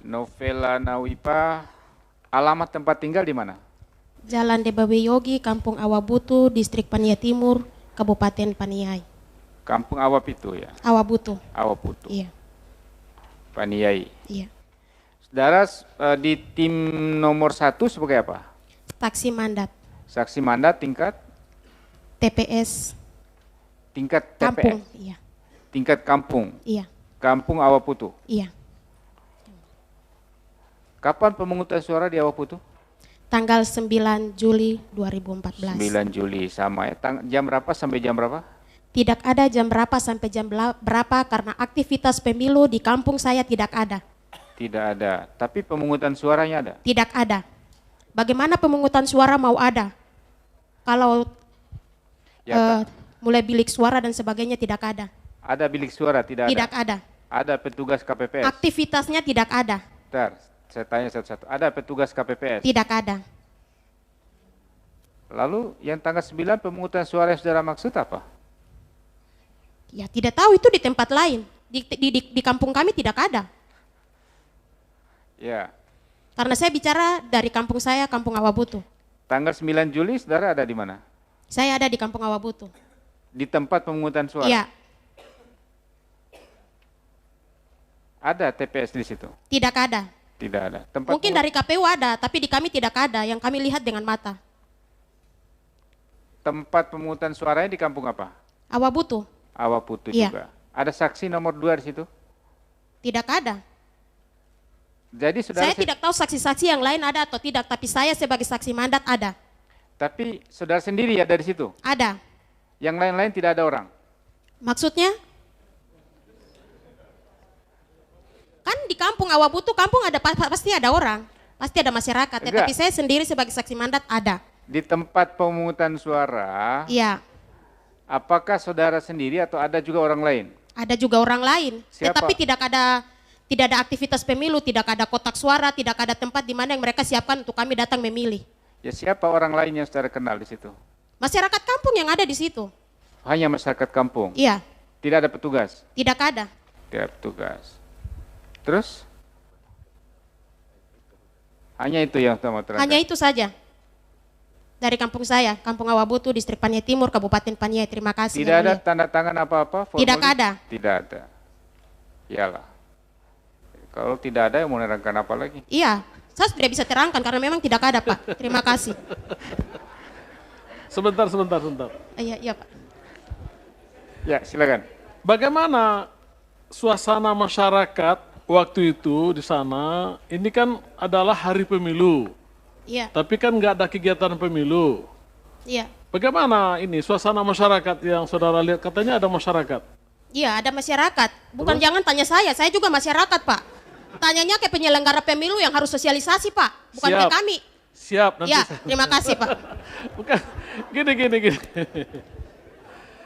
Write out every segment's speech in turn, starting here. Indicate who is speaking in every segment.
Speaker 1: Novela Nawipa, alamat tempat tinggal di mana?
Speaker 2: Jalan Debawe Yogi, Kampung Awabutu, Distrik Paniai Timur, Kabupaten Paniai.
Speaker 1: Kampung Awapitu ya?
Speaker 2: Awabutu.
Speaker 1: Awaputu.
Speaker 2: Iya.
Speaker 1: Paniai.
Speaker 2: Iya.
Speaker 1: Saudara di tim nomor 1 sebagai apa?
Speaker 2: Taksi mandat.
Speaker 1: Saksi mandat tingkat?
Speaker 2: TPS.
Speaker 1: Tingkat TPS?
Speaker 2: Kampung. Iya.
Speaker 1: Tingkat kampung?
Speaker 2: Iya.
Speaker 1: Kampung Awaputu?
Speaker 2: Iya.
Speaker 1: Kapan pemungutan suara di Awaputu?
Speaker 2: Tanggal 9 Juli 2014.
Speaker 1: 9 Juli, sama ya. Jam berapa sampai jam berapa?
Speaker 2: Tidak ada jam berapa sampai jam berapa karena aktivitas pemilu di kampung saya tidak ada.
Speaker 1: Tidak ada, tapi pemungutan suaranya ada?
Speaker 2: Tidak ada. Bagaimana pemungutan suara mau ada? Kalau
Speaker 1: Ya,
Speaker 2: mulai bilik suara dan sebagainya tidak ada.
Speaker 1: ada bilik suara, tidak ada?
Speaker 2: Tidak ada.
Speaker 1: Ada petugas KPPS?
Speaker 2: Aktivitasnya tidak ada.
Speaker 1: Bentar, saya tanya satu-satu. Ada petugas KPPS?
Speaker 2: Tidak ada.
Speaker 1: Lalu yang tanggal 9 pemungutan suara yang saudara maksud apa?
Speaker 2: Ya tidak tahu, itu di tempat lain. Di kampung kami tidak ada.
Speaker 1: Ya,
Speaker 2: Karena saya bicara dari kampung saya, Kampung Awabutu.
Speaker 1: tanggal 9 Juli saudara ada di mana?
Speaker 2: Saya ada di Kampung Awabutu.
Speaker 1: Di tempat pemungutan suara?
Speaker 2: Iya,
Speaker 1: Ada TPS di situ?
Speaker 2: tidak ada.
Speaker 1: Tidak ada.
Speaker 2: Mungkin dari KPU ada, tapi di kami tidak ada. Yang kami lihat dengan mata.
Speaker 1: Tempat pemungutan suaranya di kampung apa?
Speaker 2: Awabutu,
Speaker 1: Awaputu
Speaker 2: Iya.
Speaker 1: juga. Ada saksi nomor 2 di situ?
Speaker 2: tidak ada.
Speaker 1: Jadi saudara
Speaker 2: Saya tidak tahu saksi-saksi yang lain ada atau tidak, tapi saya sebagai saksi mandat ada.
Speaker 1: Tapi saudara sendiri ya dari situ?
Speaker 2: Ada.
Speaker 1: Yang lain-lain tidak ada orang?
Speaker 2: Maksudnya? Kan di kampung Awabutu, kampung ada pasti ada orang, pasti ada masyarakat. Ya,
Speaker 1: Enggak.
Speaker 2: tapi saya sendiri sebagai saksi mandat ada.
Speaker 1: Di tempat pemungutan suara,
Speaker 2: Iya,
Speaker 1: apakah saudara sendiri atau ada juga orang lain?
Speaker 2: ada juga orang lain.
Speaker 1: Siapa?
Speaker 2: Tetapi tidak ada aktivitas pemilu, tidak ada kotak suara, tidak ada tempat di mana yang mereka siapkan untuk kami datang memilih.
Speaker 1: Ya siapa orang lain yang saudara kenal di situ?
Speaker 2: Masyarakat kampung yang ada di situ.
Speaker 1: Hanya masyarakat kampung?
Speaker 2: Iya,
Speaker 1: Tidak ada petugas?
Speaker 2: tidak ada.
Speaker 1: Tidak ada petugas. Terus? Hanya itu yang mau terangkan?
Speaker 2: Hanya itu saja. Dari kampung saya, Kampung Awabutu, Distrik Paniai Timur, Kabupaten Paniai. Terima kasih.
Speaker 1: Tidak
Speaker 2: Yang
Speaker 1: ada
Speaker 2: mulia.
Speaker 1: tanda tangan apa-apa?
Speaker 2: Tidak
Speaker 1: formulir?
Speaker 2: ada.
Speaker 1: Tidak ada. Iyalah. Kalau tidak ada, yang mau nerangkan apa lagi?
Speaker 2: Iya, saya tidak bisa terangkan karena memang tidak ada, Pak. Terima kasih.
Speaker 3: Sebentar.
Speaker 2: Iya, iya, Pak.
Speaker 1: Ya, silakan.
Speaker 3: Bagaimana suasana masyarakat waktu itu di sana? Ini kan adalah hari pemilu,
Speaker 2: Iya,
Speaker 3: tapi kan nggak ada kegiatan pemilu.
Speaker 2: iya.
Speaker 3: Bagaimana ini suasana masyarakat yang saudara lihat? Katanya ada masyarakat.
Speaker 2: Iya, ada masyarakat. Bukan jangan tanya saya juga masyarakat, Pak. Tanyanya ke penyelenggara pemilu yang harus sosialisasi, Pak. Bukan ke
Speaker 3: Siap.
Speaker 2: kami.
Speaker 3: Siap, nanti
Speaker 2: Ya, terima kasih, Pak.
Speaker 3: Bukan, gini.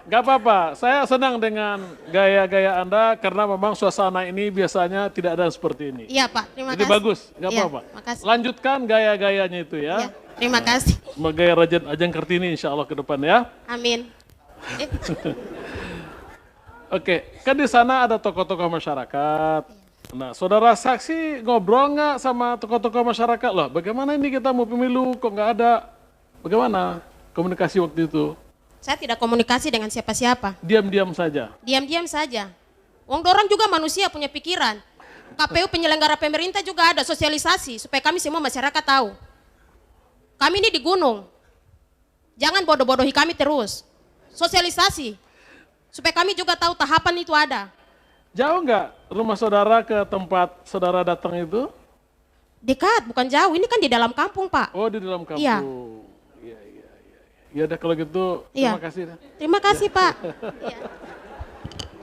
Speaker 3: Gak apa-apa, saya senang dengan gaya-gaya Anda karena memang suasana ini biasanya tidak ada seperti ini.
Speaker 2: Iya, Pak. Terima
Speaker 3: Ini
Speaker 2: kasih.
Speaker 3: bagus, gak
Speaker 2: Iya,
Speaker 3: apa-apa.
Speaker 2: makasih.
Speaker 3: Lanjutkan gaya-gayanya itu
Speaker 2: Iya,
Speaker 3: ya.
Speaker 2: terima kasih.
Speaker 3: Gaya Ajeng Kartini insya Allah ke depan ya.
Speaker 2: Amin. Eh,
Speaker 3: Oke, kan di sana ada tokoh-tokoh masyarakat. Nah, saudara saksi ngobrol nggak sama tokoh-tokoh masyarakat? Loh, bagaimana ini kita mau pemilu kok nggak ada? Bagaimana komunikasi waktu itu?
Speaker 2: saya tidak komunikasi dengan siapa-siapa.
Speaker 3: Diam-diam saja.
Speaker 2: Diam-diam saja. Wong dorang juga manusia punya pikiran. KPU penyelenggara pemerintah juga ada sosialisasi supaya kami semua masyarakat tahu. Kami ini di gunung. Jangan bodoh-bodohi kami terus. Sosialisasi supaya kami juga tahu tahapan itu ada.
Speaker 3: Jauh nggak rumah saudara ke tempat saudara datang itu?
Speaker 2: Dekat, bukan jauh. Ini kan di dalam kampung, Pak.
Speaker 3: Oh, di dalam kampung.
Speaker 2: Iya.
Speaker 3: Iya. Ya udah kalau gitu,
Speaker 2: Iya.
Speaker 3: terima kasih.
Speaker 2: Terima kasih, Pak. Iya.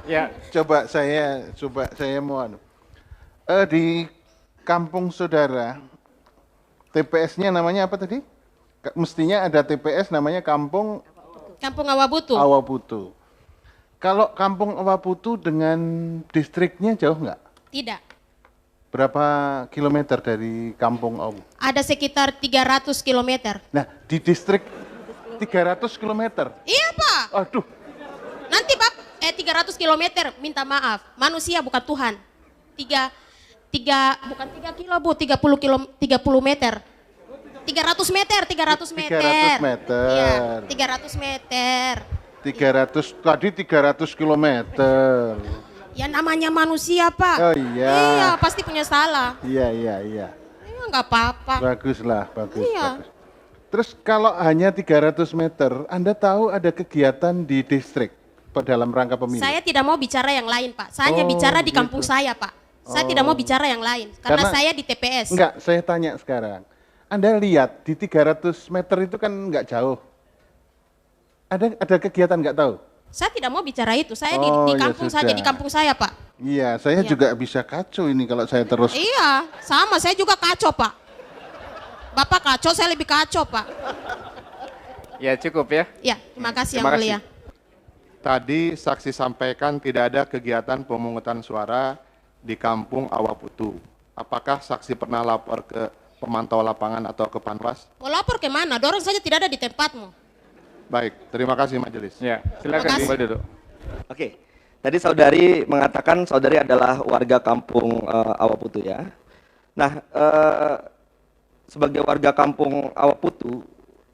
Speaker 1: Ya,
Speaker 4: Coba saya mau di kampung saudara, TPS-nya namanya apa tadi? Mestinya ada TPS namanya Kampung
Speaker 2: Kampung Awabutu.
Speaker 4: Awaputu. Kalau Kampung Awaputu dengan distriknya jauh nggak?
Speaker 2: Tidak.
Speaker 4: Berapa kilometer dari Kampung Awaputu?
Speaker 2: Ada sekitar 300 km.
Speaker 4: Nah, di distrik 300 kilometer.
Speaker 2: Iya, Pak.
Speaker 4: Aduh,
Speaker 2: Nanti, Pak, 300 km, minta maaf. Manusia bukan Tuhan. bukan 3 kilo Bu, 30 meter. 300 meter, 300 meter.
Speaker 4: 300 meter.
Speaker 2: Iya, 300 meter.
Speaker 4: 300, tadi 300 kilometer.
Speaker 2: Ya namanya manusia Pak.
Speaker 4: Oh iya.
Speaker 2: Iya, pasti punya salah.
Speaker 4: Iya.
Speaker 2: Ya nggak apa-apa.
Speaker 4: Bagus.
Speaker 2: Iya.
Speaker 4: Bagus. Terus kalau hanya 300 meter, Anda tahu ada kegiatan di distrik dalam rangka pemilu?
Speaker 2: Saya tidak mau bicara yang lain Pak. Saya hanya
Speaker 4: Oh,
Speaker 2: bicara di
Speaker 4: gitu.
Speaker 2: kampung saya Pak. Saya tidak mau bicara yang lain. Karena saya di TPS.
Speaker 4: Enggak, saya tanya sekarang. Anda lihat di 300 meter itu kan enggak jauh. Ada kegiatan enggak tahu?
Speaker 2: Saya tidak mau bicara itu. Saya
Speaker 4: Oh,
Speaker 2: di
Speaker 4: ya
Speaker 2: kampung saja,
Speaker 4: sudah.
Speaker 2: di kampung saya Pak.
Speaker 4: Iya, saya
Speaker 2: Iya.
Speaker 4: juga bisa kacau ini kalau saya terus.
Speaker 2: Iya, sama. Saya juga kacau Pak. Bapak kacau, saya lebih kacau Pak.
Speaker 1: Ya cukup ya.
Speaker 2: Ya, terima kasih
Speaker 1: Terima
Speaker 2: Yang Mulia.
Speaker 1: kasih.
Speaker 5: Tadi saksi sampaikan tidak ada kegiatan pemungutan suara di kampung Awaputu. Apakah saksi pernah lapor ke pemantau lapangan atau ke Panwas?
Speaker 2: Mau lapor ke mana? Dorong saja tidak ada di tempatmu.
Speaker 5: Baik, terima kasih majelis.
Speaker 1: Ya, silakan
Speaker 2: Terima kasih.
Speaker 1: kembali duduk.
Speaker 6: Oke, tadi saudari mengatakan saudari adalah warga kampung Awaputu ya. Nah, sebagai warga kampung Awaputu,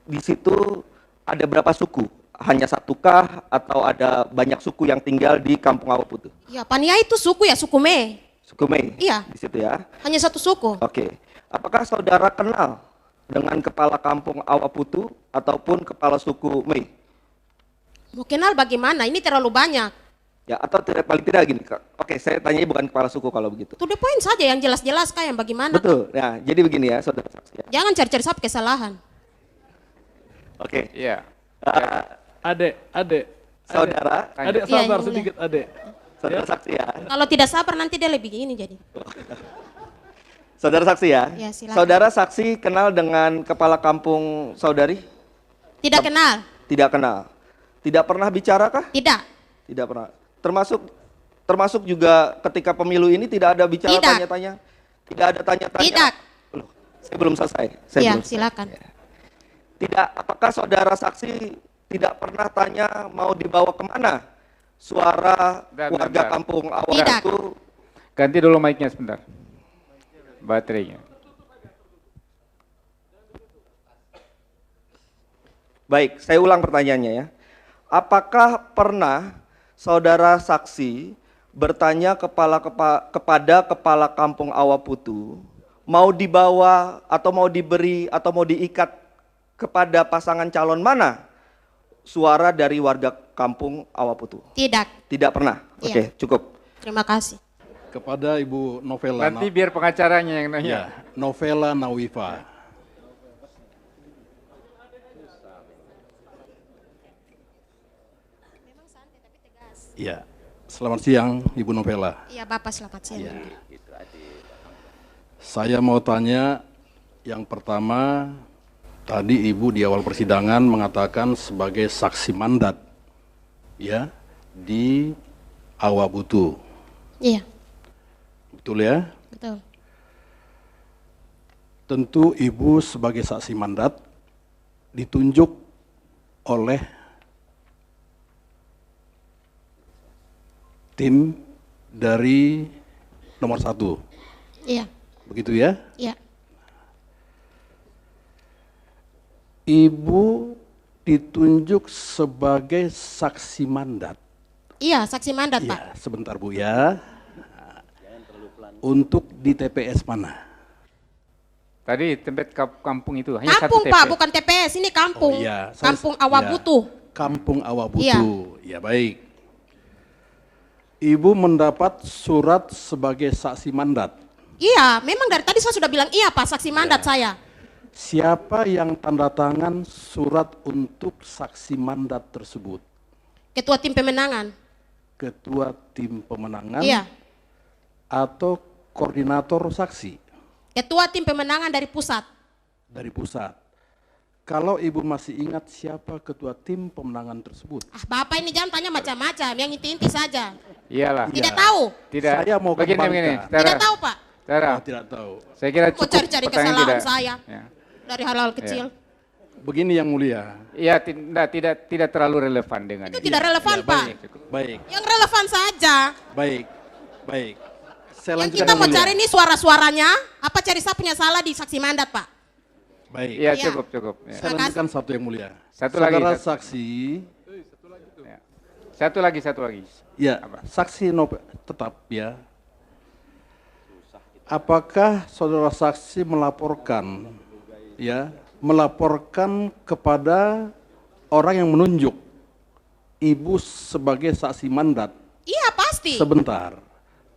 Speaker 6: di situ ada berapa suku? Hanya satukah atau ada banyak suku yang tinggal di kampung Awaputu?
Speaker 2: Ya, Pania itu suku ya, suku Me.
Speaker 6: Suku Mei?
Speaker 2: Iya.
Speaker 6: Di situ ya.
Speaker 2: Hanya satu suku.
Speaker 6: Oke, apakah saudara kenal dengan kepala kampung Awaputu ataupun kepala suku Mei?
Speaker 2: Mau kenal bagaimana? Ini terlalu banyak.
Speaker 6: Ya, atau paling tidak gini, Kak. Oke, saya tanya bukan kepala suku kalau begitu.
Speaker 2: To the point saja yang jelas-jelas Kak, yang bagaimana.
Speaker 6: Betul. Nah, jadi begini ya, saudara saksi ya.
Speaker 2: Jangan cari-cari satu kesalahan.
Speaker 6: Oke.
Speaker 1: Iya.
Speaker 3: Adek.
Speaker 6: Saudara,
Speaker 3: Adek
Speaker 2: Iya,
Speaker 3: sabar
Speaker 2: yang mulia.
Speaker 3: sedikit, adek.
Speaker 6: saudara saksi ya.
Speaker 2: Kalau tidak sabar nanti dia lebih gini jadi.
Speaker 6: Saudara saksi ya.
Speaker 2: Ya, silakan.
Speaker 6: Saudara saksi kenal dengan kepala kampung saudari?
Speaker 2: Tidak kenal?
Speaker 6: Tidak kenal. Tidak pernah bicara kah?
Speaker 2: Tidak.
Speaker 6: Tidak pernah. Termasuk juga ketika pemilu ini tidak ada bicara
Speaker 2: Tidak.
Speaker 6: tanya-tanya. Tidak ada tanya-tanya.
Speaker 2: Tidak.
Speaker 6: Loh, saya belum selesai.
Speaker 2: Ya,
Speaker 6: belum selesai.
Speaker 2: silakan.
Speaker 6: Tidak, apakah saudara saksi tidak pernah tanya mau dibawa kemana suara warga
Speaker 1: Bentar.
Speaker 6: kampung awal
Speaker 2: Tidak.
Speaker 6: itu?
Speaker 1: Ganti dulu mic-nya sebentar. Baterainya.
Speaker 6: Baik, saya ulang pertanyaannya ya. Apakah pernah saudara saksi bertanya kepada kepala kampung Awaputu mau dibawa atau mau diberi atau mau diikat kepada pasangan calon mana suara dari warga kampung Awaputu?
Speaker 2: Tidak.
Speaker 6: Tidak pernah.
Speaker 2: Iya.
Speaker 6: Oke, cukup.
Speaker 2: Terima kasih.
Speaker 3: Kepada Ibu Novela.
Speaker 1: Nanti biar pengacaranya yang nanya.
Speaker 3: Ya, Novela Nawifa. Ya, selamat siang Ibu Novela.
Speaker 2: Iya, Bapak selamat siang.
Speaker 3: Ya. Saya mau tanya yang pertama, tadi Ibu di awal persidangan mengatakan sebagai saksi mandat ya di Awabutu.
Speaker 2: Iya,
Speaker 3: Betul ya?
Speaker 2: betul.
Speaker 3: Tentu Ibu sebagai saksi mandat ditunjuk oleh tim dari nomor 1.
Speaker 2: Iya,
Speaker 3: Begitu ya?
Speaker 2: iya.
Speaker 3: Ibu ditunjuk sebagai saksi mandat.
Speaker 2: Iya, saksi mandat, Pak.
Speaker 3: Ya, sebentar Bu ya. Untuk di TPS mana?
Speaker 1: Tadi tempat kampung itu hanya
Speaker 2: Kampung,
Speaker 1: satu
Speaker 2: Pak,
Speaker 1: TPS.
Speaker 2: bukan TPS. Ini kampung.
Speaker 3: Oh iya, saya-
Speaker 2: Kampung Awabutu.
Speaker 3: ya, Kampung Awabutu. Ya baik. Ibu mendapat surat sebagai saksi mandat.
Speaker 2: Iya, memang dari tadi saya sudah bilang iya, Pak, saksi mandat saya.
Speaker 3: Siapa yang tanda tangan surat untuk saksi mandat tersebut?
Speaker 2: Ketua tim pemenangan.
Speaker 3: Ketua tim pemenangan
Speaker 2: Iya.
Speaker 3: atau koordinator saksi
Speaker 2: Ketua tim pemenangan dari pusat.
Speaker 3: dari pusat? Kalau Ibu masih ingat siapa ketua tim pemenangan tersebut?
Speaker 2: Ah, Bapak ini jangan tanya macam-macam, yang inti-inti saja.
Speaker 1: Iyalah.
Speaker 2: Tidak tahu.
Speaker 1: Tidak.
Speaker 3: Saya mau
Speaker 1: begini,
Speaker 3: kembalikan.
Speaker 1: Saudara.
Speaker 2: Tidak tahu, Pak.
Speaker 1: Saudara,
Speaker 3: Oh, tidak tahu.
Speaker 1: saya kira
Speaker 2: Mau
Speaker 1: cukup
Speaker 2: cari-cari
Speaker 1: pertanyaan
Speaker 2: kesalahan
Speaker 1: tidak.
Speaker 2: saya.
Speaker 1: Ya.
Speaker 2: Dari hal-hal kecil.
Speaker 3: Begini yang mulia.
Speaker 1: Iya, tidak terlalu relevan dengan
Speaker 2: Itu
Speaker 1: ini.
Speaker 2: tidak relevan,
Speaker 3: Ya,
Speaker 2: Pak.
Speaker 3: baik.
Speaker 2: Yang relevan saja.
Speaker 3: Baik, baik.
Speaker 7: Saya
Speaker 2: Yang
Speaker 7: lanjutkan
Speaker 2: kita
Speaker 7: yang
Speaker 2: mau
Speaker 7: mulia.
Speaker 2: cari ini suara-suaranya, apa cari saya punya salah di saksi mandat, Pak?
Speaker 7: Baik.
Speaker 1: Iya,
Speaker 2: Iya.
Speaker 1: cukup. Ya.
Speaker 7: Saya lanjutkan satu yang mulia.
Speaker 1: Satu lagi,
Speaker 7: Saudara
Speaker 1: satu.
Speaker 7: saksi,
Speaker 1: Ya. Satu lagi.
Speaker 7: ya,
Speaker 1: Apa?
Speaker 7: saksi tetap ya. Apakah saudara saksi melaporkan, ya, melaporkan kepada orang yang menunjuk ibu sebagai saksi mandat
Speaker 2: Iya, pasti.
Speaker 7: sebentar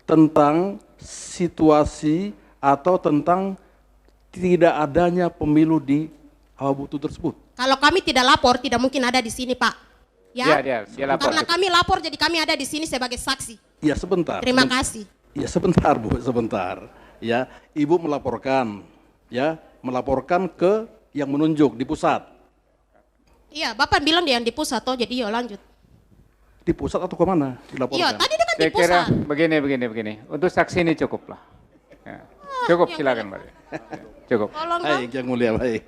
Speaker 7: tentang situasi atau tentang tidak adanya pemilu di Awabutu tersebut?
Speaker 2: Kalau kami tidak lapor, tidak mungkin ada di sini, Pak. Ya,
Speaker 1: Dia lapor.
Speaker 2: karena kami lapor, jadi kami ada di sini sebagai saksi.
Speaker 7: Ya sebentar.
Speaker 2: Terima kasih.
Speaker 7: Ya sebentar Bu, sebentar. Ya, Ibu melaporkan, ya, melaporkan ke yang menunjuk di pusat.
Speaker 2: Iya, Bapak bilang dia yang di pusat, toh, jadi yuk lanjut.
Speaker 7: Di pusat atau ke mana dilaporkan?
Speaker 2: Iya, tadi dengan di
Speaker 1: Saya kira
Speaker 2: pusat.
Speaker 1: begini. Untuk saksi ini cukup lah. Ya. Cukup,
Speaker 2: yang
Speaker 1: silakan, Mbak. Ya, cukup.
Speaker 2: Tolong dong.
Speaker 7: Baik, yang mulia, baik.